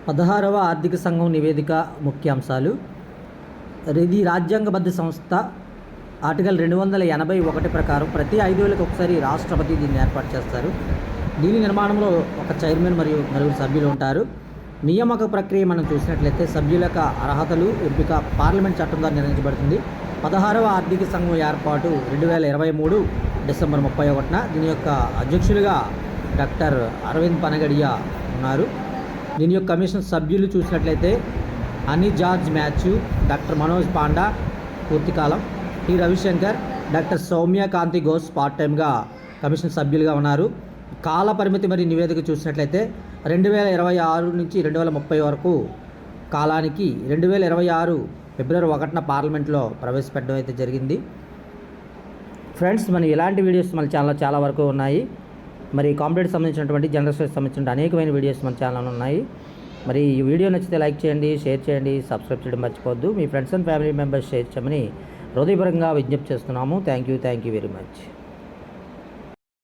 16వ ఆర్థిక సంఘం నివేదిక ముఖ్యాంశాలు. ఇది రాజ్యాంగబద్ధ సంస్థ. ఆర్టికల్ 281 ప్రకారం ప్రతి 5 ఏళ్ళకి ఒకసారి రాష్ట్రపతి దీన్ని ఏర్పాటు చేస్తారు. దీని నిర్మాణంలో ఒక చైర్మన్ మరియు నలుగురు సభ్యులు ఉంటారు. నియామక ప్రక్రియ మనం చూసినట్లయితే సభ్యుల యొక్క అర్హతలు ఎంపిక పార్లమెంట్ చట్టం ద్వారా నిర్ణయించబడుతుంది. 16వ ఆర్థిక సంఘం ఏర్పాటు 2023 డిసెంబర్ 31న. దీని యొక్క అధ్యక్షులుగా డాక్టర్ అరవింద్ పనగడియా ఉన్నారు. దీని యొక్క కమిషన్ సభ్యులు చూసినట్లయితే అని George Mathew, doctor Manoj Panda పూర్తికాలం, T Ravishankar, doctor Soumya Kanti Ghosh part టైమ్గా కమిషన్ సభ్యులుగా ఉన్నారు. కాల పరిమితి మరియు నివేదిక చూసినట్లయితే 2026 నుంచి 2030 వరకు కాలానికి 2026 ఫిబ్రవరి 1న పార్లమెంట్లో ప్రవేశపెట్టడం అయితే జరిగింది. ఫ్రెండ్స్, మన ఇలాంటి వీడియోస్ మన ఛానల్లో చాలా వరకు ఉన్నాయి. మరి కాంపిటేటివ్ సంబంధించినటువంటి జనరల్ స్టడీస్ సంబంధించిన అనేకమైన వీడియోస్ మన ఛానల్లో ఉన్నాయి. మరి ఈ వీడియో నచ్చితే లైక్ చేయండి, షేర్ చేయండి, సబ్స్క్రైబ్ చేయడం మర్చిపోవద్దు. మీ friends and family members share చేయమని హృదయపూర్వకంగా విజ్ఞప్తి చేస్తున్నాము. Thank you very much.